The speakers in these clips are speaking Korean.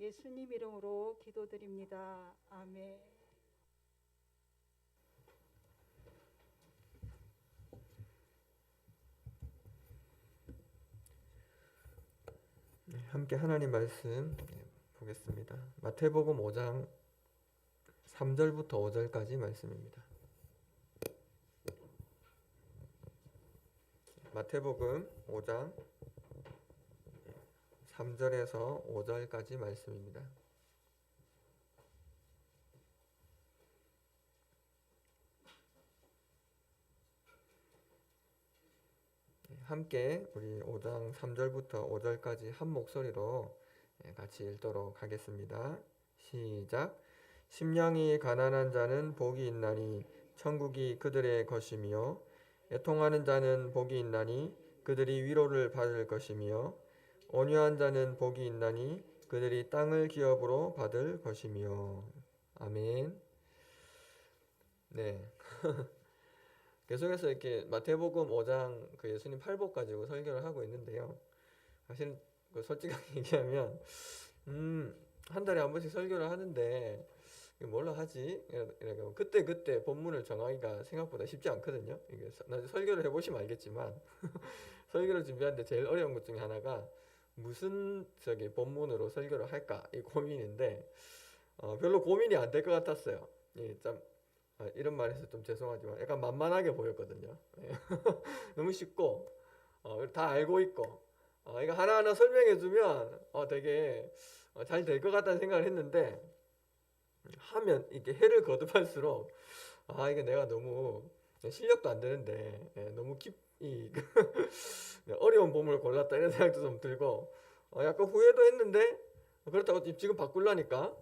예수님 이름으로 기도드립니다. 아멘. 함께 하나님 말씀 보겠습니다. 마태복음 5장 3절부터 5절까지 말씀입니다. 마태복음 5장 3절에서 5절까지 말씀입니다. 함께 우리 5장 3절부터 5절까지 한 목소리로 같이 읽도록 하겠습니다. 시작. 심령이 가난한 자는 복이 있나니 천국이 그들의 것이며 애통하는 자는 복이 있나니 그들이 위로를 받을 것이며 온유한 자는 복이 있나니 그들이 땅을 기업으로 받을 것이며. 아멘. 네. 계속해서 이렇게 마태복음 5장 그 예수님 팔복 가지고 설교를 하고 있는데요. 사실 솔직하게 얘기하면 한 달에 한 번씩 설교를 하는데 뭘로 하지? 이렇게 그때 본문을 정하기가 생각보다 쉽지 않거든요. 이게 나중에 설교를 해보시면 알겠지만 설교를 준비하는데 제일 어려운 것 중에 하나가 무슨 본문으로 설교를 할까 이 고민인데 별로 고민이 안 될 것 같았어요. 참 이런 말해서 좀 죄송하지만 약간 만만하게 보였거든요. 너무 쉽고 다 알고 있고 이거 하나하나 설명해주면 되게 잘 될 것 같다는 생각을 했는데 하면 이렇게 해를 거듭할수록 이게 내가 너무 실력도 안 되는데 너무 깊이 어려운 본문을 골랐다 이런 생각도 좀 들고 약간 후회도 했는데 그렇다고 지금 바꾸려니까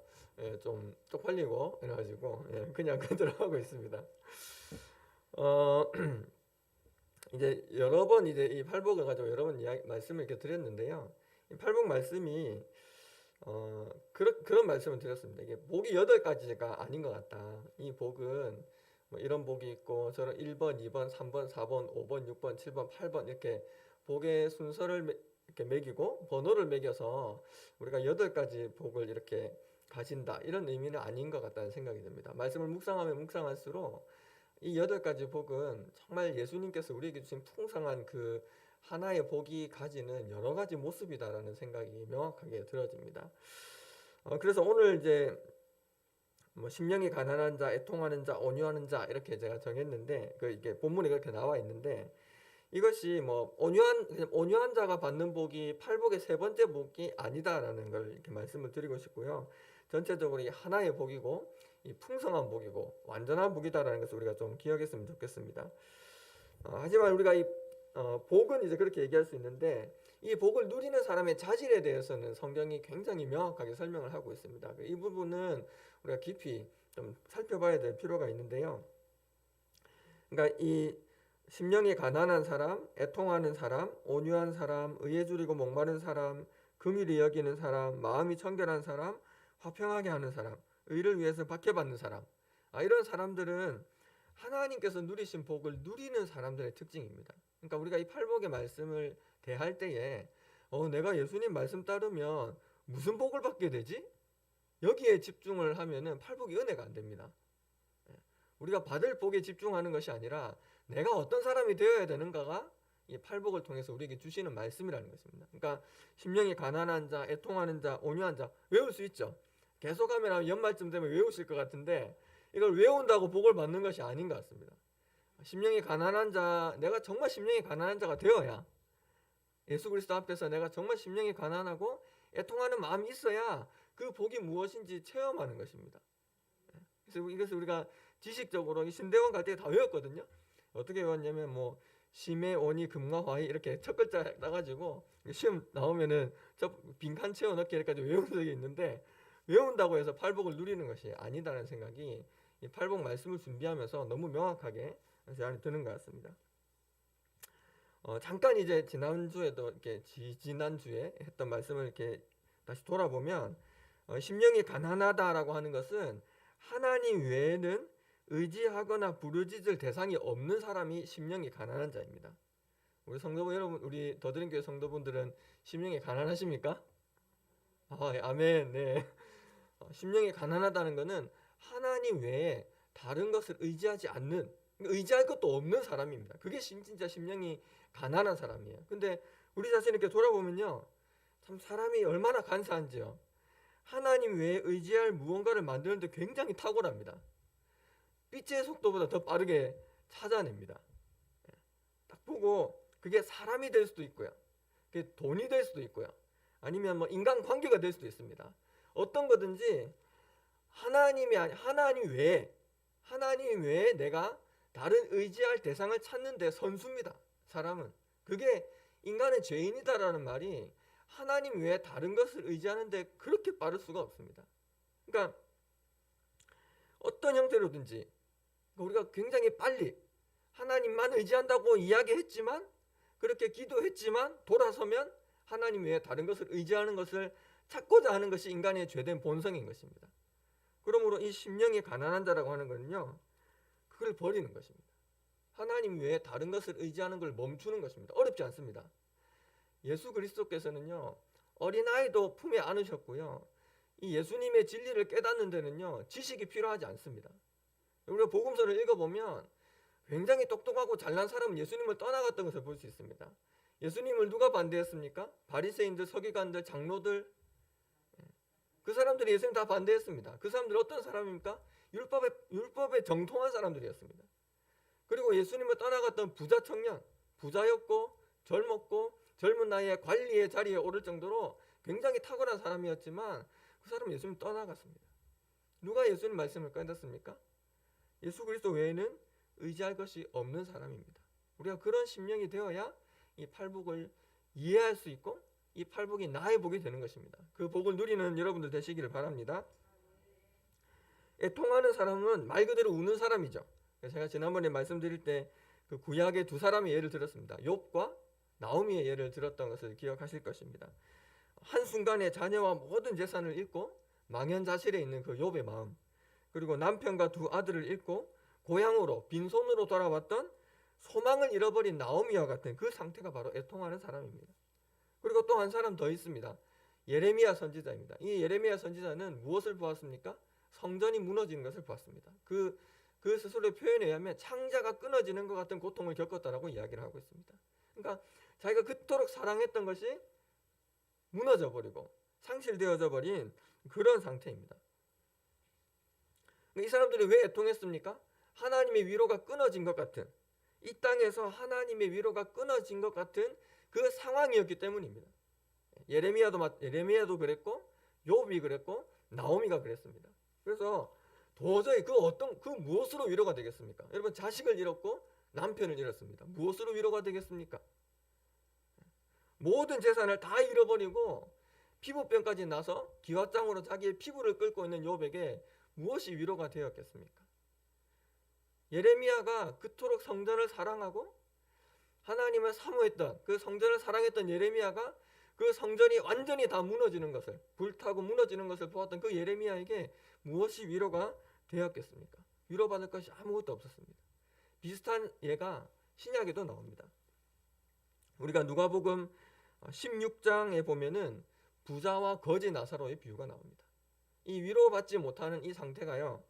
좀 쪽팔리고 이래가지고 그냥 그대로 하고 있습니다. 이제 여러 번 이제 이 팔복을 가지고 여러 번 말씀을 이렇게 드렸는데요. 이 팔복 말씀이 그런 말씀을 드렸습니다. 이게 복이 8가지가 아닌 것 같다. 이 복은 뭐 이런 복이 있고 저런 1번, 2번, 3번, 4번, 5번, 6번, 7번, 8번 이렇게 복의 순서를 이렇게 매기고 번호를 매겨서 우리가 8가지 복을 이렇게 가진다 이런 의미는 아닌 것 같다는 생각이 듭니다. 말씀을 묵상하면 묵상할수록 이 8가지 복은 정말 예수님께서 우리에게 주신 풍성한 그 하나의 복이 가지는 여러 가지 모습이다라는 생각이 명확하게 들어집니다. 그래서 오늘 이제 뭐 심령이 가난한 자, 애통하는 자, 온유하는 자 이렇게 제가 정했는데 이게 본문에 그렇게 나와 있는데 이것이 뭐 온유한 자가 받는 복이 팔복의 세 번째 복이 아니다라는 걸 이렇게 말씀을 드리고 싶고요. 전체적으로 이 하나의 복이고 이 풍성한 복이고 완전한 복이다라는 것을 우리가 좀 기억했으면 좋겠습니다. 하지만 우리가 이 복은 이제 그렇게 얘기할 수 있는데 이 복을 누리는 사람의 자질에 대해서는 성경이 굉장히 명확하게 설명을 하고 있습니다. 이 부분은 우리가 깊이 좀 살펴봐야 될 필요가 있는데요. 그러니까 이 심령이 가난한 사람, 애통하는 사람, 온유한 사람, 의에 줄이고 목마른 사람, 긍휼히 여기는 사람, 마음이 청결한 사람, 화평하게 하는 사람, 의를 위해서 박해받는 사람, 이런 사람들은 하나님께서 누리신 복을 누리는 사람들의 특징입니다. 그러니까 우리가 이 팔복의 말씀을 대할 때에 내가 예수님 말씀 따르면 무슨 복을 받게 되지? 여기에 집중을 하면은 팔복이 은혜가 안 됩니다. 우리가 받을 복에 집중하는 것이 아니라 내가 어떤 사람이 되어야 되는가가 이 팔복을 통해서 우리에게 주시는 말씀이라는 것입니다. 그러니까 심령이 가난한 자, 애통하는 자, 온유한 자 외울 수 있죠. 계속하면 연말쯤 되면 외우실 것 같은데 이걸 외운다고 복을 받는 것이 아닌 것 같습니다. 심령이 가난한 자, 내가 정말 심령이 가난한 자가 되어야 예수 그리스도 앞에서 내가 정말 심령이 가난하고 애통하는 마음이 있어야 그 복이 무엇인지 체험하는 것입니다. 그래서 이것을 우리가 지식적으로 신대원 갈 때 다 외웠거든요. 어떻게 외웠냐면 뭐 심의 원이 금과 화이 이렇게 첫 글자 따가지고 시험 나오면은 저 빈칸 채워 넣기 이렇게까지 외운 적이 있는데 외운다고 해서 팔복을 누리는 것이 아니다라는 생각이 이 팔복 말씀을 준비하면서 너무 명확하게 제 안에 드는 것 같습니다. 잠깐 이제 지난주에도 이렇게 지난주에 했던 말씀을 이렇게 다시 돌아보면 심령이 가난하다라고 하는 것은 하나님 외에는 의지하거나 부르짖을 대상이 없는 사람이 심령이 가난한 자입니다. 우리 성도분 여러분, 우리 더드림교회 성도분들은 심령이 가난하십니까? 예, 아멘. 네. 심령이 가난하다는 것은 하나님 외에 다른 것을 의지하지 않는, 의지할 것도 없는 사람입니다. 그게 진짜 심령이 가난한 사람이에요. 근데 우리 자신 이렇게 돌아보면요, 참 사람이 얼마나 간사한지요. 하나님 외에 의지할 무언가를 만드는데 굉장히 탁월합니다. 빛의 속도보다 더 빠르게 찾아냅니다. 딱 보고 그게 사람이 될 수도 있고요, 그게 돈이 될 수도 있고요, 아니면 뭐 인간 관계가 될 수도 있습니다. 어떤 거든지 하나님 외에 내가 다른 의지할 대상을 찾는데 선수입니다. 사람은. 그게 인간은 죄인이다라는 말이 하나님 외에 다른 것을 의지하는데 그렇게 빠를 수가 없습니다. 그러니까 어떤 형태로든지 우리가 굉장히 빨리 하나님만 의지한다고 이야기했지만, 그렇게 기도했지만 돌아서면 하나님 외에 다른 것을 의지하는 것을 찾고자 하는 것이 인간의 죄된 본성인 것입니다. 그러므로 이 심령이 가난한 자라고 하는 것은요, 그걸 버리는 것입니다. 하나님 외에 다른 것을 의지하는 걸 멈추는 것입니다. 어렵지 않습니다. 예수 그리스도께서는요, 어린아이도 품에 안으셨고요, 이 예수님의 진리를 깨닫는 데는요, 지식이 필요하지 않습니다. 우리가 복음서를 읽어보면 굉장히 똑똑하고 잘난 사람은 예수님을 떠나갔던 것을 볼 수 있습니다. 예수님을 누가 반대했습니까? 바리새인들, 서기관들, 장로들, 그 사람들이 예수님 다 반대했습니다. 그 사람들 어떤 사람입니까? 율법에 정통한 사람들이었습니다. 그리고 예수님을 떠나갔던 부자 청년, 부자였고 젊었고 젊은 나이에 관리의 자리에 오를 정도로 굉장히 탁월한 사람이었지만 그 사람은 예수님 떠나갔습니다. 누가 예수님 말씀을 깨닫습니까? 예수 그리스도 외에는 의지할 것이 없는 사람입니다. 우리가 그런 심령이 되어야 이 팔복을 이해할 수 있고 이 팔복이 나의 복이 되는 것입니다. 그 복을 누리는 여러분들 되시기를 바랍니다. 애통하는 사람은 말 그대로 우는 사람이죠. 제가 지난번에 말씀드릴 때 그 구약의 두 사람의 예를 들었습니다. 욥과 나오미의 예를 들었던 것을 기억하실 것입니다. 한순간에 자녀와 모든 재산을 잃고 망연자실해 있는 그 욥의 마음, 그리고 남편과 두 아들을 잃고 고향으로 빈손으로 돌아왔던 소망을 잃어버린 나오미와 같은 그 상태가 바로 애통하는 사람입니다. 그리고 또 한 사람 더 있습니다. 예레미야 선지자입니다. 이 예레미야 선지자는 무엇을 보았습니까? 성전이 무너지는 것을 보았습니다. 그 스스로의 표현에 의하면 창자가 끊어지는 것 같은 고통을 겪었다라고 이야기를 하고 있습니다. 그러니까 자기가 그토록 사랑했던 것이 무너져 버리고 상실되어져 버린 그런 상태입니다. 이 사람들이 왜 애통했습니까? 하나님의 위로가 끊어진 것 같은, 이 땅에서 하나님의 위로가 끊어진 것 같은 그 상황이었기 때문입니다. 예레미야도 그랬고 욥이 그랬고 나오미가 그랬습니다. 그래서 도저히 그 무엇으로 위로가 되겠습니까? 여러분, 자식을 잃었고 남편을 잃었습니다. 무엇으로 위로가 되겠습니까? 모든 재산을 다 잃어버리고 피부병까지 나서 기왓장으로 자기의 피부를 끓고 있는 욥에게 무엇이 위로가 되었겠습니까? 예레미야가 그토록 성전을 사랑하고 하나님을 사모했던, 그 성전을 사랑했던 예레미야가 그 성전이 완전히 다 무너지는 것을, 불타고 무너지는 것을 보았던 그 예레미야에게 무엇이 위로가 되었겠습니까? 위로받을 것이 아무것도 없었습니다. 비슷한 예가 신약에도 나옵니다. 우리가 누가복음 16장에 보면은 부자와 거지 나사로의 비유가 나옵니다. 이 위로받지 못하는 이 상태가요,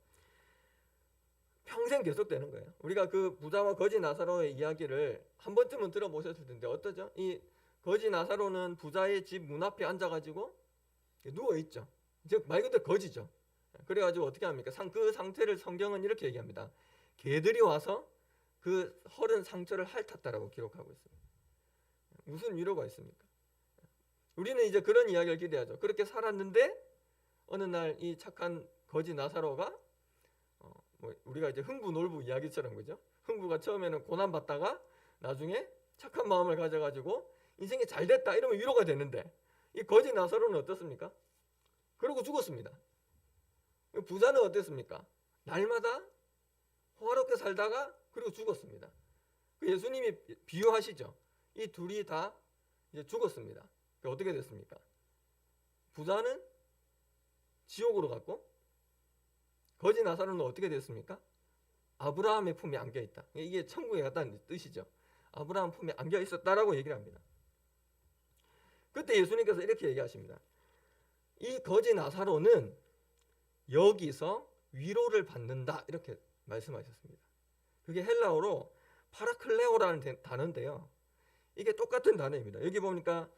평생 계속되는 거예요. 우리가 그 부자와 거지 나사로의 이야기를 한 번쯤은 들어보셨을 텐데 어떠죠? 이 거지 나사로는 부자의 집 문 앞에 앉아가지고 누워있죠. 즉 말 그대로 거지죠. 그래가지고 어떻게 합니까? 그 상태를 성경은 이렇게 얘기합니다. 개들이 와서 그 헐은 상처를 핥았다라고 기록하고 있습니다. 무슨 위로가 있습니까? 우리는 이제 그런 이야기를 기대하죠. 그렇게 살았는데 어느 날 이 착한 거지 나사로가 우리가 이제 흥부 놀부 이야기처럼, 그죠? 흥부가 처음에는 고난 받다가 나중에 착한 마음을 가져가지고 인생이 잘 됐다 이러면 위로가 되는데, 이 거지 나사로는 어떻습니까? 그러고 죽었습니다. 부자는 어땠습니까? 날마다 호화롭게 살다가 그리고 죽었습니다. 예수님이 비유하시죠. 이 둘이 다 이제 죽었습니다. 어떻게 됐습니까? 부자는 지옥으로 갔고 거지 나사로는 어떻게 됐습니까? 아브라함의 품에 안겨 있다. 이게 천국에 갔다는 뜻이죠. 아브라함 품에 안겨 있었다라고 얘기를 합니다. 그때 예수님께서 이렇게 얘기하십니다. 이 거지 나사로는 여기서 위로를 받는다 이렇게 말씀하셨습니다. 그게 헬라어로 파라클레오라는 단어인데요. 이게 똑같은 단어입니다. 여기 보니까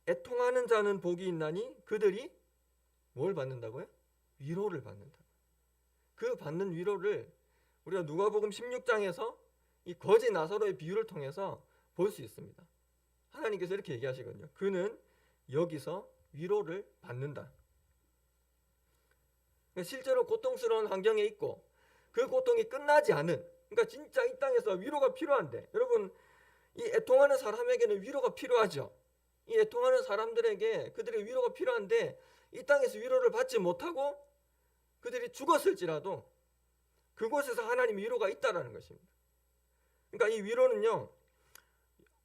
애통하는 자는 복이 있나니 그들이 뭘 받는다고요? 위로를 받는다. 그 받는 위로를 우리가 누가복음 16장에서 이 거지 나사로의 비유를 통해서 볼 수 있습니다. 하나님께서 이렇게 얘기하시거든요. 그는 여기서 위로를 받는다. 실제로 고통스러운 환경에 있고 그 고통이 끝나지 않은, 그러니까 진짜 이 땅에서 위로가 필요한데, 여러분 이 애통하는 사람에게는 위로가 필요하죠. 이 애통하는 사람들에게 그들의 위로가 필요한데 이 땅에서 위로를 받지 못하고 그들이 죽었을지라도 그곳에서 하나님의 위로가 있다라는 것입니다. 그러니까 이 위로는요,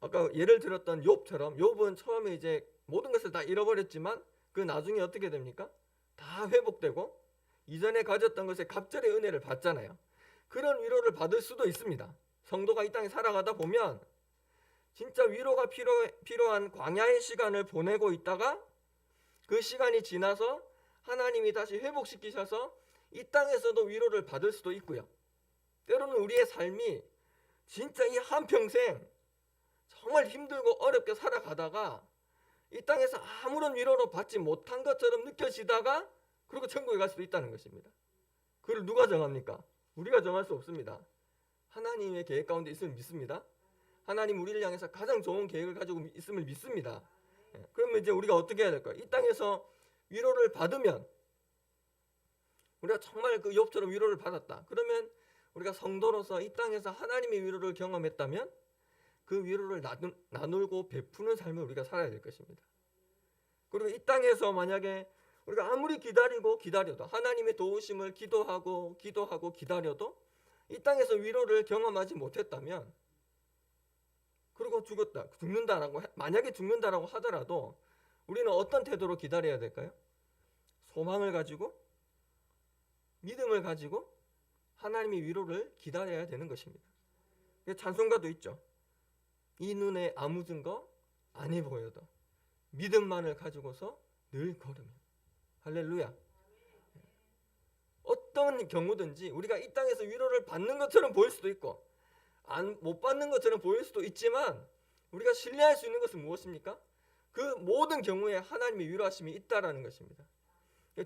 아까 예를 들었던 욥처럼, 욥은 처음에 이제 모든 것을 다 잃어버렸지만 그 나중에 어떻게 됩니까? 다 회복되고 이전에 가졌던 것에 갑절의 은혜를 받잖아요. 그런 위로를 받을 수도 있습니다. 성도가 이 땅에 살아가다 보면 진짜 위로가 필요한 광야의 시간을 보내고 있다가 그 시간이 지나서 하나님이 다시 회복시키셔서 이 땅에서도 위로를 받을 수도 있고요. 때로는 우리의 삶이 진짜 이 한평생 정말 힘들고 어렵게 살아가다가 이 땅에서 아무런 위로를 받지 못한 것처럼 느껴지다가 그리고 천국에 갈 수도 있다는 것입니다. 그걸 누가 정합니까? 우리가 정할 수 없습니다. 하나님의 계획 가운데 있음을 믿습니다. 하나님 우리를 향해서 가장 좋은 계획을 가지고 있음을 믿습니다. 그러면 이제 우리가 어떻게 해야 될까요? 이 땅에서 위로를 받으면, 우리가 정말 그 욥처럼 위로를 받았다. 그러면 우리가 성도로서 이 땅에서 하나님의 위로를 경험했다면 그 위로를 나누고 베푸는 삶을 우리가 살아야 될 것입니다. 그리고 이 땅에서 만약에 우리가 아무리 기다려도 하나님의 도우심을 기도하고 기다려도 이 땅에서 위로를 경험하지 못했다면, 그리고 만약에 죽는다라고 하더라도 우리는 어떤 태도로 기다려야 될까요? 소망을 가지고, 믿음을 가지고 하나님의 위로를 기다려야 되는 것입니다. 찬송가도 있죠. 이 눈에 아무 증거 안 보여도 믿음만을 가지고서 늘 걸으면. 할렐루야. 어떤 경우든지 우리가 이 땅에서 위로를 받는 것처럼 보일 수도 있고 못 받는 것처럼 보일 수도 있지만, 우리가 신뢰할 수 있는 것은 무엇입니까? 그 모든 경우에 하나님의 위로하심이 있다라는 것입니다.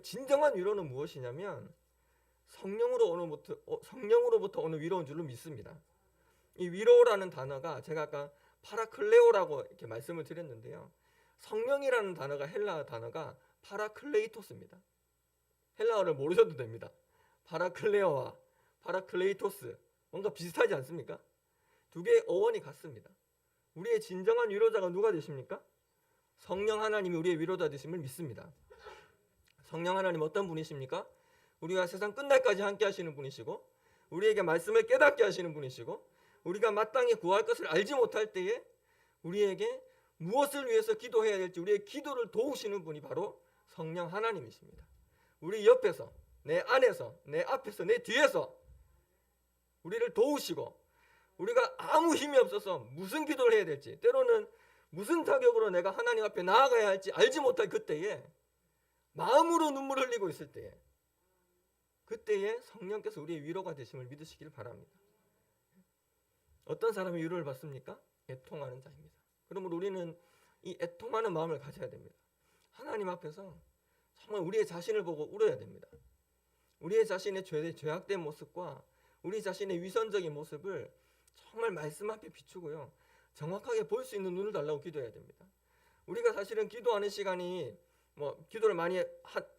진정한 위로는 무엇이냐면 성령으로부터 오는 위로인 줄로 믿습니다. 이 위로라는 단어가 제가 아까 파라클레오라고 이렇게 말씀을 드렸는데요. 성령이라는 단어가 헬라어 단어가 파라클레이토스입니다. 헬라어를 모르셔도 됩니다. 파라클레오와 파라클레이토스 뭔가 비슷하지 않습니까? 두 개의 어원이 같습니다. 우리의 진정한 위로자가 누가 되십니까? 성령 하나님이 우리의 위로자 되심을 믿습니다. 성령 하나님 어떤 분이십니까? 우리가 세상 끝날까지 함께 하시는 분이시고, 우리에게 말씀을 깨닫게 하시는 분이시고, 우리가 마땅히 구할 것을 알지 못할 때에 우리에게 무엇을 위해서 기도해야 될지 우리의 기도를 도우시는 분이 바로 성령 하나님이십니다. 우리 옆에서, 내 안에서, 내 앞에서, 내 뒤에서 우리를 도우시고, 우리가 아무 힘이 없어서 무슨 기도를 해야 될지, 때로는 무슨 자격으로 내가 하나님 앞에 나아가야 할지 알지 못할 그때에, 마음으로 눈물 흘리고 있을 때에, 그때에 성령께서 우리의 위로가 되심을 믿으시길 바랍니다. 어떤 사람이 위로를 받습니까? 애통하는 자입니다. 그러므로 우리는 이 애통하는 마음을 가져야 됩니다. 하나님 앞에서 정말 우리의 자신을 보고 울어야 됩니다. 우리의 자신의 죄악된 모습과 우리 자신의 위선적인 모습을 정말 말씀 앞에 비추고요, 정확하게 볼 수 있는 눈을 달라고 기도해야 됩니다. 우리가 사실은 기도하는 시간이 기도를 많이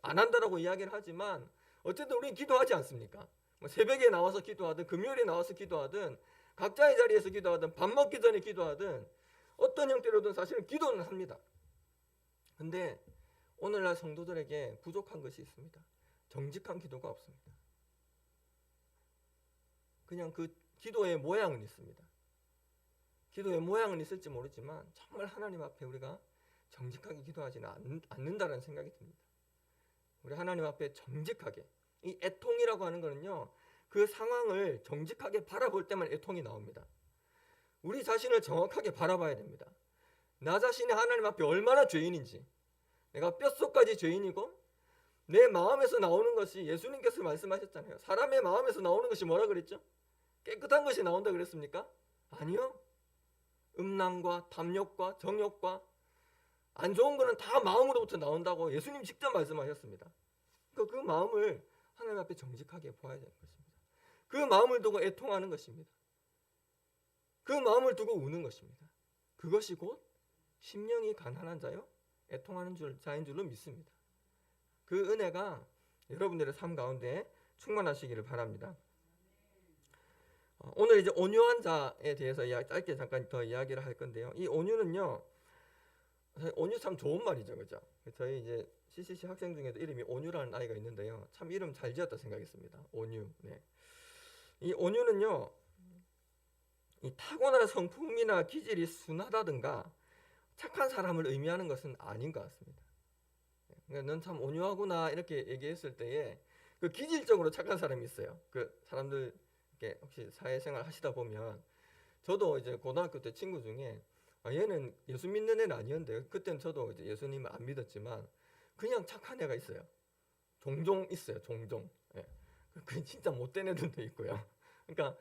안 한다라고 이야기를 하지만 어쨌든 우리는 기도하지 않습니까? 새벽에 나와서 기도하든 금요일에 나와서 기도하든 각자의 자리에서 기도하든 밥 먹기 전에 기도하든 어떤 형태로든 사실은 기도는 합니다. 근데 오늘날 성도들에게 부족한 것이 있습니다. 정직한 기도가 없습니다. 그냥 그 기도의 모양은 있습니다. 기도의 모양은 있을지 모르지만 정말 하나님 앞에 우리가 정직하게 기도하지는 않는다는 생각이 듭니다. 우리 하나님 앞에 정직하게, 이 애통이라고 하는 거는요, 그 상황을 정직하게 바라볼 때만 애통이 나옵니다. 우리 자신을 정확하게 바라봐야 됩니다. 나 자신이 하나님 앞에 얼마나 죄인인지, 내가 뼛속까지 죄인이고 내 마음에서 나오는 것이 예수님께서 말씀하셨잖아요. 사람의 마음에서 나오는 것이 뭐라 그랬죠? 깨끗한 것이 나온다 그랬습니까? 아니요. 음란과 탐욕과 정욕과 안 좋은 거는 다 마음으로부터 나온다고 예수님 직접 말씀하셨습니다. 그러니까 그 마음을 하나님 앞에 정직하게 보아야 되는 것입니다. 그 마음을 두고 애통하는 것입니다. 그 마음을 두고 우는 것입니다. 그것이 곧 심령이 가난한 자요 애통하는 자인 줄로 믿습니다. 그 은혜가 여러분들의 삶 가운데 충만하시기를 바랍니다. 오늘 이제 온유한 자에 대해서 짧게 잠깐 더 이야기를 할 건데요. 이 온유는요, 온유 참 좋은 말이죠, 그죠? 저희 이제 CCC 학생 중에도 이름이 온유라는 아이가 있는데요, 참 이름 잘 지었다 생각했습니다. 온유. 네. 이 온유는요, 이 타고난 성품이나 기질이 순하다든가 착한 사람을 의미하는 것은 아닌 것 같습니다. 그러니까 넌 참 온유하구나 이렇게 얘기했을 때에 그 기질적으로 착한 사람이 있어요. 그 사람들 이렇게 혹시 사회생활 하시다 보면 저도 이제 고등학교 때 친구 중에 얘는 예수 믿는 애는 아니었는데 그때는 저도 이제 예수님을 안 믿었지만 그냥 착한 애가 있어요. 종종 있어요. 종종. 예. 그 진짜 못된 애들도 있고요. 그러니까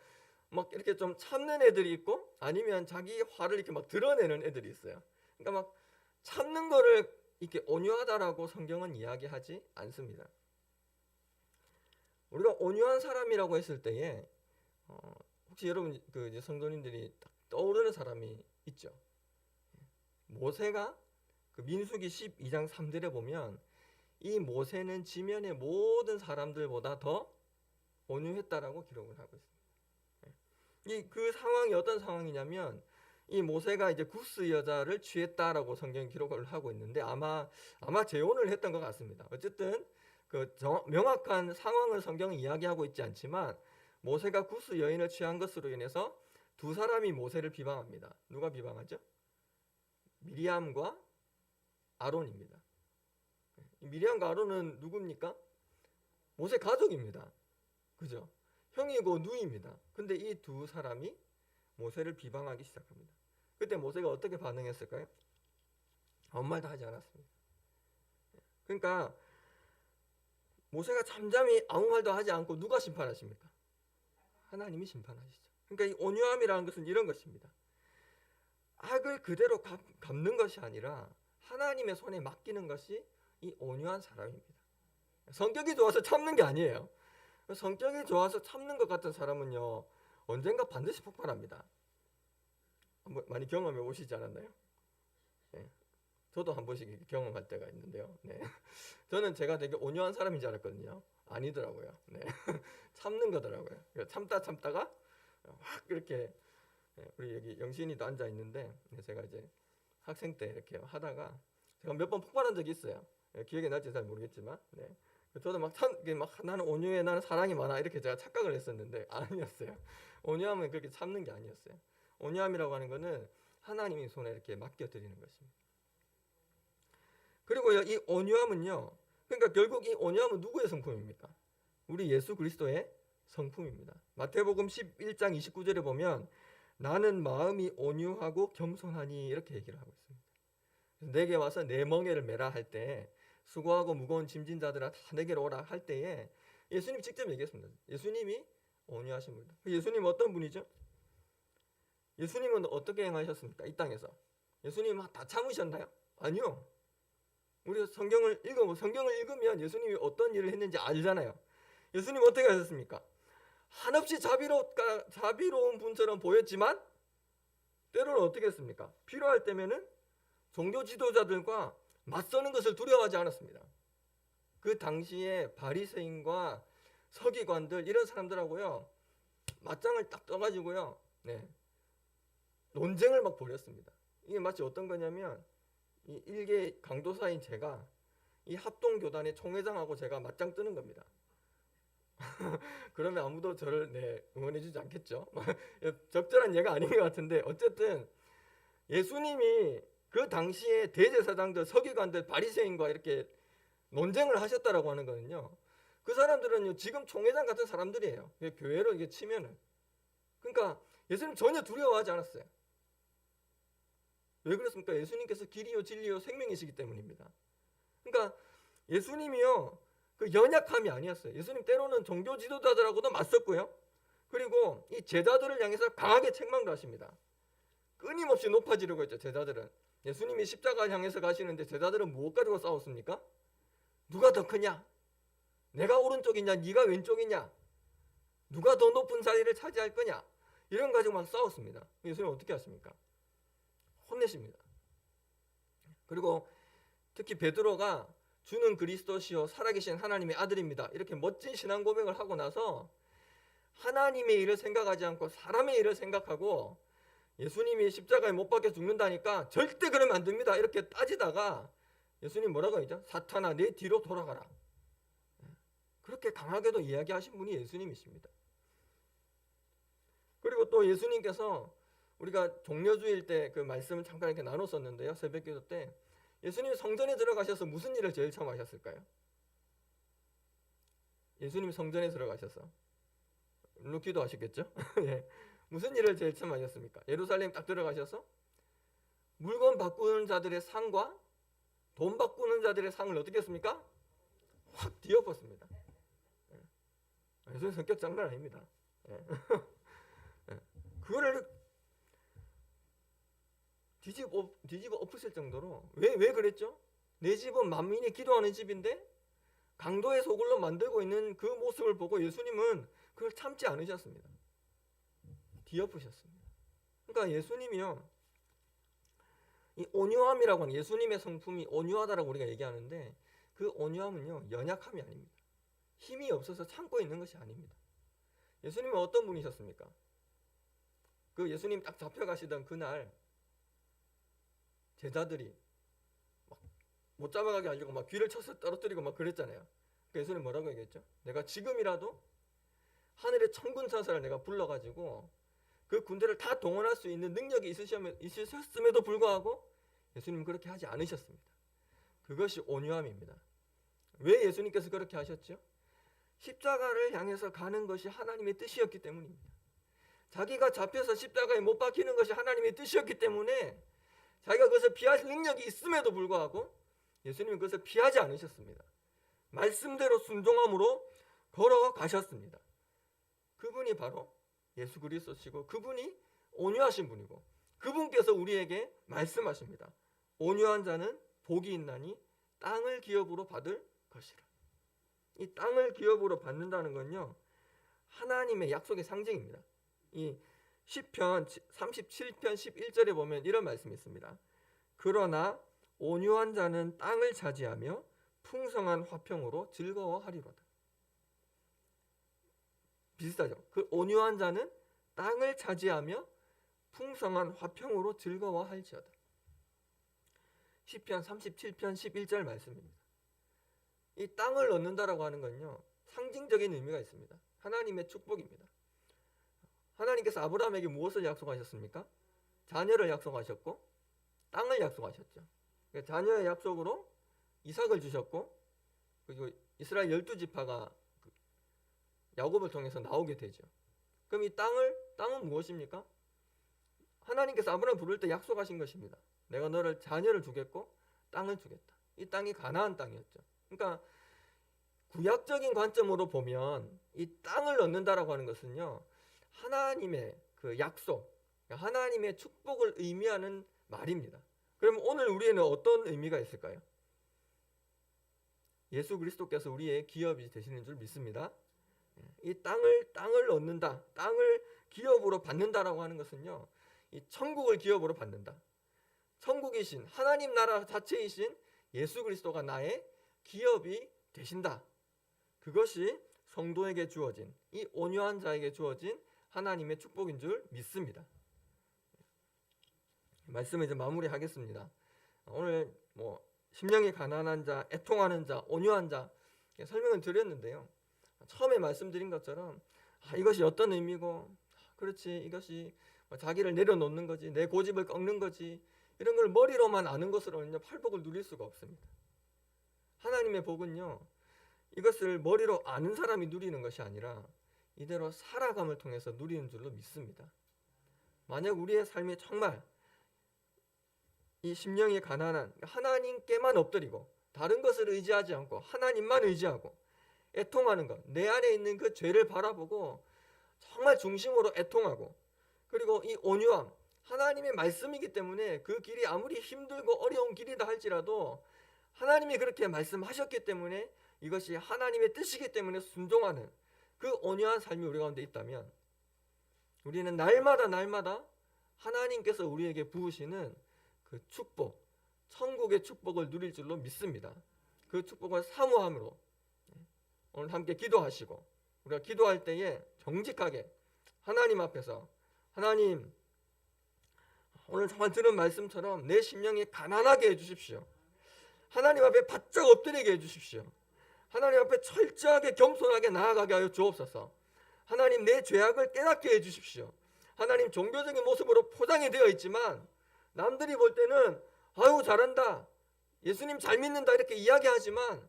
막 이렇게 좀 참는 애들이 있고 아니면 자기 화를 이렇게 막 드러내는 애들이 있어요. 그러니까 막 참는 거를 이렇게 온유하다라고 성경은 이야기하지 않습니다. 우리가 온유한 사람이라고 했을 때에 혹시 여러분 그 이제 성도님들이 딱 떠오르는 사람이 있죠. 모세가 그 민수기 12장 3절에 보면 이 모세는 지면의 모든 사람들보다 더 온유했다라고 기록을 하고 있습니다. 이 그 상황이 어떤 상황이냐면 이 모세가 이제 구스 여자를 취했다라고 성경 기록을 하고 있는데 아마 재혼을 했던 것 같습니다. 어쨌든 그 명확한 상황을 성경은 이야기하고 있지 않지만 모세가 구스 여인을 취한 것으로 인해서 두 사람이 모세를 비방합니다. 누가 비방하죠? 미리암과 아론입니다. 미리암과 아론은 누굽니까? 모세 가족입니다. 그죠? 형이고 누이입니다. 근데 이 두 사람이 모세를 비방하기 시작합니다. 그때 모세가 어떻게 반응했을까요? 아무 말도 하지 않았습니다. 그러니까 모세가 잠잠히 아무 말도 하지 않고 누가 심판하십니까? 하나님이 심판하시죠. 그러니까 이 온유함이라는 것은 이런 것입니다. 악을 그대로 갚는 것이 아니라 하나님의 손에 맡기는 것이 이 온유한 사람입니다. 성격이 좋아서 참는 게 아니에요. 성격이 좋아서 참는 것 같은 사람은요 언젠가 반드시 폭발합니다. 많이 경험해 오시지 않았나요? 네. 저도 한 번씩 경험할 때가 있는데요. 네. 저는 제가 되게 온유한 사람인 줄 알았거든요. 아니더라고요. 네. 참는 거더라고요. 참다가 확 이렇게 우리 여기 영신이도 앉아 있는데 제가 이제 학생 때 이렇게 하다가 제가 몇 번 폭발한 적이 있어요. 기억이 날지 잘 모르겠지만 네. 저도 막 나는 온유해, 나는 사랑이 많아 이렇게 제가 착각을 했었는데 아니었어요. 온유함은 그렇게 참는 게 아니었어요. 온유함이라고 하는 거는 하나님의 손에 이렇게 맡겨드리는 것입니다. 그리고요 이 온유함은요 그러니까 결국 이 온유함은 누구의 성품입니까? 우리 예수 그리스도의 성품입니다. 마태복음 11장 29절에 보면 나는 마음이 온유하고 겸손하니 이렇게 얘기를 하고 있습니다. 내게 와서 내 멍에를 메라 할 때 수고하고 무거운 짐진 자들아 다 내게로 오라 할 때에 예수님이 직접 얘기했습니다. 예수님이 온유하신 분이다. 예수님은 어떤 분이죠? 예수님은 어떻게 행하셨습니까? 이 땅에서 예수님은 다 참으셨나요? 아니요. 우리가 성경을 읽으면 예수님이 어떤 일을 했는지 알잖아요. 예수님 어떻게 하셨습니까? 한없이 자비로운 분처럼 보였지만 때로는 어떻게 했습니까? 필요할 때면은 종교 지도자들과 맞서는 것을 두려워하지 않았습니다. 그 당시에 바리새인과 서기관들 이런 사람들하고요 맞짱을 딱 떠가지고요 논쟁을 막 벌였습니다. 이게 마치 어떤 거냐면 이 일개 강도사인 제가 이 합동교단의 총회장하고 제가 맞짱 뜨는 겁니다. 그러면 아무도 저를 응원해주지 않겠죠. 적절한 예가 아닌 것 같은데 어쨌든 예수님이 그 당시에 대제사장들, 서기관들, 바리새인과 이렇게 논쟁을 하셨다라고 하는 거는요. 그 사람들은요 지금 총회장 같은 사람들이에요. 교회로 이게 치면은. 그러니까 예수님 전혀 두려워하지 않았어요. 왜 그렇습니까? 예수님께서 길이요 진리요 생명이시기 때문입니다. 그러니까 예수님이요 그 연약함이 아니었어요. 예수님 때로는 종교 지도자들하고도 맞섰고요. 그리고 이 제자들을 향해서 강하게 책망도 하십니다. 끊임없이 높아지려고 했죠. 제자들은 예수님이 십자가를 향해서 가시는데 제자들은 무엇 가지고 싸웠습니까? 누가 더 크냐? 내가 오른쪽이냐? 네가 왼쪽이냐? 누가 더 높은 자리를 차지할 거냐? 이런 가지고 막 싸웠습니다. 예수님 어떻게 하십니까? 혼내십니다. 그리고 특히 베드로가 주는 그리스도시요 살아계신 하나님의 아들입니다. 이렇게 멋진 신앙 고백을 하고 나서 하나님의 일을 생각하지 않고 사람의 일을 생각하고 예수님이 십자가에 못 박혀 죽는다니까 절대 그러면 안 됩니다. 이렇게 따지다가 예수님 뭐라고 하죠? 사탄아 내 뒤로 돌아가라. 그렇게 강하게도 이야기하신 분이 예수님이십니다. 그리고 또 예수님께서 우리가 종려주일 때 그 말씀을 잠깐 이렇게 나눴었는데요. 새벽기도 때 예수님이 성전에 들어가셔서 무슨 일을 제일 처음 하셨을까요? 예수님이 성전에 들어가셔서 물론 기도하셨겠죠? 예. 무슨 일을 제일 처음 하셨습니까? 예루살렘 딱 들어가셔서 물건 바꾸는 자들의 상과 돈 바꾸는 자들의 상을 어떻게 했습니까? 확 뒤엎었습니다. 예. 예수님 성격 장난 아닙니다. 예. 예. 그거를 뒤집어 엎으실 정도로 왜 그랬죠? 내 집은 만민이 기도하는 집인데 강도의 소굴로 만들고 있는 그 모습을 보고 예수님은 그걸 참지 않으셨습니다. 뒤엎으셨습니다. 그러니까 예수님이요 이 온유함이라고 하는 예수님의 성품이 온유하다라고 우리가 얘기하는데 그 온유함은요 연약함이 아닙니다. 힘이 없어서 참고 있는 것이 아닙니다. 예수님은 어떤 분이셨습니까? 그 예수님 딱 잡혀가시던 그날 제자들이 막 못 잡아가게 하려고 막 귀를 쳐서 떨어뜨리고 막 그랬잖아요. 그 예수님 뭐라고 얘기했죠? 내가 지금이라도 하늘의 천군 천사를 내가 불러가지고 그 군대를 다 동원할 수 있는 능력이 있으셨음에도 불구하고 예수님은 그렇게 하지 않으셨습니다. 그것이 온유함입니다. 왜 예수님께서 그렇게 하셨죠? 십자가를 향해서 가는 것이 하나님의 뜻이었기 때문입니다. 자기가 잡혀서 십자가에 못 박히는 것이 하나님의 뜻이었기 때문에 자기가 그것을 피할 능력이 있음에도 불구하고 예수님은 그것을 피하지 않으셨습니다. 말씀대로 순종함으로 걸어가셨습니다. 그분이 바로 예수 그리스도시고 그분이 온유하신 분이고 그분께서 우리에게 말씀하십니다. 온유한 자는 복이 있나니 땅을 기업으로 받을 것이라. 이 땅을 기업으로 받는다는 건요 하나님의 약속의 상징입니다. 이 시편 37편 11절에 보면 이런 말씀이 있습니다. 그러나 온유한 자는 땅을 차지하며 풍성한 화평으로 즐거워하리로다. 비슷하죠. 그 온유한 자는 땅을 차지하며 풍성한 화평으로 즐거워할지어다. 시편 37편 11절 말씀입니다. 이 땅을 얻는다라고 하는 건요 상징적인 의미가 있습니다. 하나님의 축복입니다. 하나님께서 아브라함에게 무엇을 약속하셨습니까? 자녀를 약속하셨고 땅을 약속하셨죠. 그러니까 자녀의 약속으로 이삭을 주셨고 그리고 이스라엘 12지파가 야곱을 통해서 나오게 되죠. 그럼 이 땅은 무엇입니까? 하나님께서 아브라함 부를 때 약속하신 것입니다. 내가 너를 자녀를 주겠고 땅을 주겠다. 이 땅이 가나안 땅이었죠. 그러니까 구약적인 관점으로 보면 이 땅을 얻는다라고 하는 것은요 하나님의 그 약속, 하나님의 축복을 의미하는 말입니다. 그럼 오늘 우리에는 어떤 의미가 있을까요? 예수 그리스도께서 우리의 기업이 되시는 줄 믿습니다. 이 땅을 얻는다, 땅을 기업으로 받는다라고 하는 것은요, 이 천국을 기업으로 받는다. 천국이신 하나님 나라 자체이신 예수 그리스도가 나의 기업이 되신다. 그것이 성도에게 주어진 이 온유한 자에게 주어진 하나님의 축복인 줄 믿습니다. 말씀을 이제 마무리하겠습니다. 오늘 심령이 가난한 자, 애통하는 자, 온유한 자 설명을 드렸는데요. 처음에 말씀드린 것처럼 이것이 어떤 의미고 그렇지 이것이 자기를 내려놓는 거지 내 고집을 꺾는 거지 이런 걸 머리로만 아는 것으로는요 팔복을 누릴 수가 없습니다. 하나님의 복은요 이것을 머리로 아는 사람이 누리는 것이 아니라 이대로 살아감을 통해서 누리는 줄로 믿습니다. 만약 우리의 삶이 정말 이 심령이 가난한 하나님께만 엎드리고 다른 것을 의지하지 않고 하나님만 의지하고 애통하는 것, 내 안에 있는 그 죄를 바라보고 정말 중심으로 애통하고, 그리고 이 온유함, 하나님의 말씀이기 때문에 그 길이 아무리 힘들고 어려운 길이다 할지라도 하나님이 그렇게 말씀하셨기 때문에 이것이 하나님의 뜻이기 때문에 순종하는 그 온유한 삶이 우리 가운데 있다면, 우리는 날마다 하나님께서 우리에게 부으시는 그 축복, 천국의 축복을 누릴 줄로 믿습니다. 그 축복을 사모함으로 오늘 함께 기도하시고, 우리가 기도할 때에 정직하게 하나님 앞에서, 하나님 오늘 정말 들은 말씀처럼 내 심령이 가난하게 해주십시오. 하나님 앞에 바짝 엎드리게 해주십시오. 하나님 앞에 철저하게 겸손하게 나아가게 하여 주옵소서. 하나님 내 죄악을 깨닫게 해주십시오. 하나님 종교적인 모습으로 포장이 되어 있지만 남들이 볼 때는 아유 잘한다, 예수님 잘 믿는다 이렇게 이야기하지만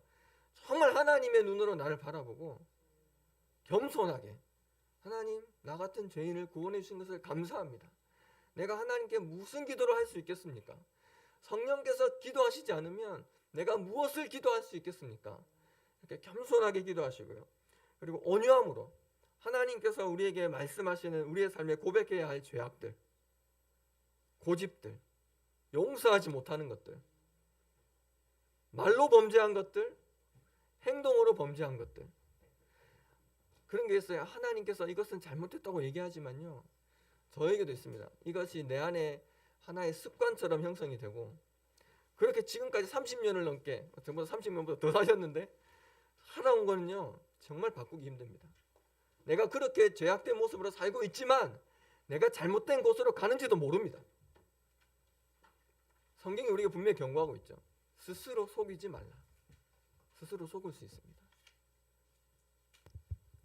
정말 하나님의 눈으로 나를 바라보고 겸손하게, 하나님 나 같은 죄인을 구원해 주신 것을 감사합니다. 내가 하나님께 무슨 기도를 할 수 있겠습니까? 성령께서 기도하시지 않으면 내가 무엇을 기도할 수 있겠습니까? 이렇게 겸손하게 기도하시고요. 그리고 온유함으로 하나님께서 우리에게 말씀하시는 우리의 삶에 고백해야 할 죄악들, 고집들, 용서하지 못하는 것들, 말로 범죄한 것들, 행동으로 범죄한 것들, 그런 게 있어요. 하나님께서 이것은 잘못했다고 얘기하지만요, 저에게도 있습니다. 이것이 내 안에 하나의 습관처럼 형성이 되고, 그렇게 지금까지 30년을 넘게, 저보다 30년보다 더 사셨는데 살아온 거는요 정말 바꾸기 힘듭니다. 내가 그렇게 죄악된 모습으로 살고 있지만 내가 잘못된 곳으로 가는지도 모릅니다. 성경이 우리에게 분명히 경고하고 있죠. 스스로 속이지 말라. 스스로 속을 수 있습니다.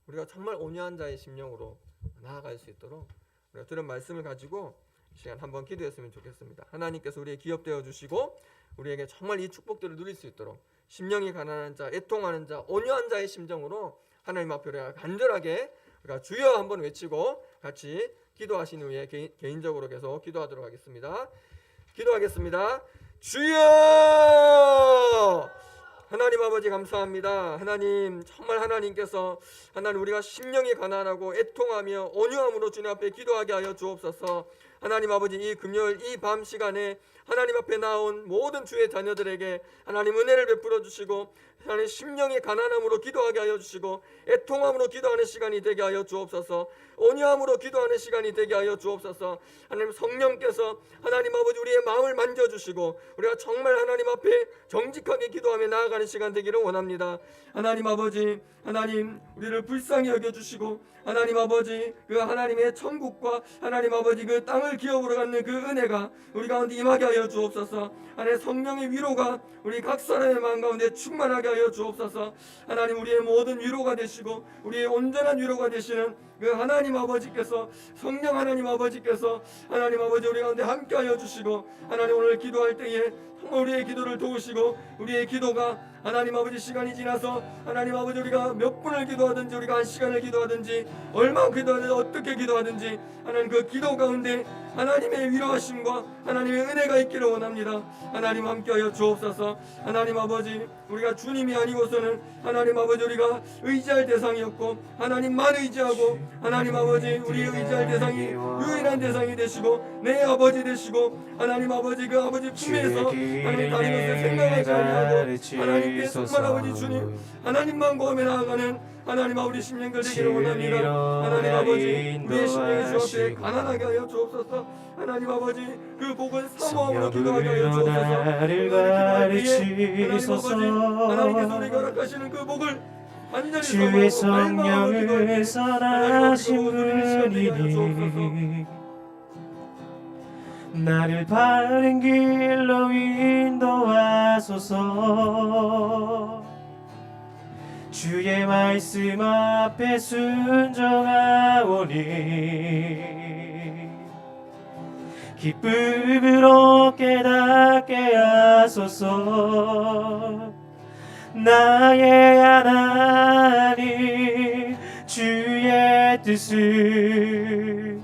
우리가 정말 온유한 자의 심령으로 나아갈 수 있도록 우리가 들은 말씀을 가지고 이 시간 한번 기도했으면 좋겠습니다. 하나님께서 우리의 기업되어 주시고 우리에게 정말 이 축복들을 누릴 수 있도록 심령이 가난한 자, 애통하는 자, 온유한 자의 심정으로 하나님 앞에 우리가 간절하게 우리가 주여 한번 외치고 같이 기도하신 후에 개인적으로 계속 기도하도록 하겠습니다. 기도하겠습니다. 주여! 하나님 아버지 감사합니다. 하나님 정말 하나님께서 하나님 우리가 심령이 가난하고 애통하며 온유함으로 주님 앞에 기도하게 하여 주옵소서. 하나님 아버지 이 금요일 이 밤 시간에 하나님 앞에 나온 모든 주의 자녀들에게 하나님 은혜를 베풀어 주시고 하나님 심령이 가난함으로 기도하게 하여 주시고 애통함으로 기도하는 시간이 되게 하여 주옵소서. 온유함으로 기도하는 시간이 되게 하여 주옵소서. 하나님 성령께서 하나님 아버지 우리의 마음을 만져주시고 우리가 정말 하나님 앞에 정직하게 기도하며 나아가는 시간 되기를 원합니다. 하나님 아버지 하나님 우리를 불쌍히 여겨주시고 하나님 아버지 그 하나님의 천국과 하나님 아버지 그 땅을 기업으로 갖는 그 은혜가 우리 가운데 임하게 하여 주옵소서. 하나님 성령의 위로가 우리 각 사람의 마음 가운데 충만하게 하여 주옵소서. 하나님 우리의 모든 위로가 되시고 우리의 온전한 위로가 되시는 그 하나님 아버지께서 성령 하나님 아버지께서 하나님 아버지 우리 가운데 함께 하여 주시고 하나님 오늘 기도할 때에 정말 우리의 기도를 도우시고 우리의 기도가 하나님 아버지 시간이 지나서 하나님 아버지 우리가 몇 분을 기도하든지 우리가 한 시간을 기도하든지 얼마 기도하든지 어떻게 기도하든지 하나님 그 기도 가운데 하나님의 위로하심과 하나님의 은혜가 있기를 원합니다. 하나님 함께하여 주옵소서. 하나님 아버지 우리가 주님이 아니고서는 하나님 아버지 우리가 의지할 대상이었고 하나님만 의지하고 하나님 아버지 우리 의지할 대상이 유일한 대상이 되시고 내 아버지 되시고 하나님 아버지 그 아버지 품에서 하나님 다른 것을 생각하지 아니하고 하나님께 정말 아버지 주님 하나님만 구하며 나아가는 하나님 아버지 심령들 되기를 원합니다. 하나님 아버지 우리의 심령이 주 앞에 가난하게 하여 주옵소서. 하나님 아버지 그 복을 사모함으로 기도하게 하여 주옵소서. 하나님 아버지 하나님께서 우리가 허락하시는 그 복을 완전히 주의 사모하고 성령을 선하신 분이니 나를 바른 길로 인도하소서. 주의 말씀 앞에 순종하오니 기쁨으로 깨닫게 하소서. 나의 하나님 주의 뜻을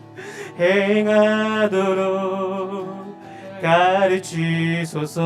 행하도록 가르치소서.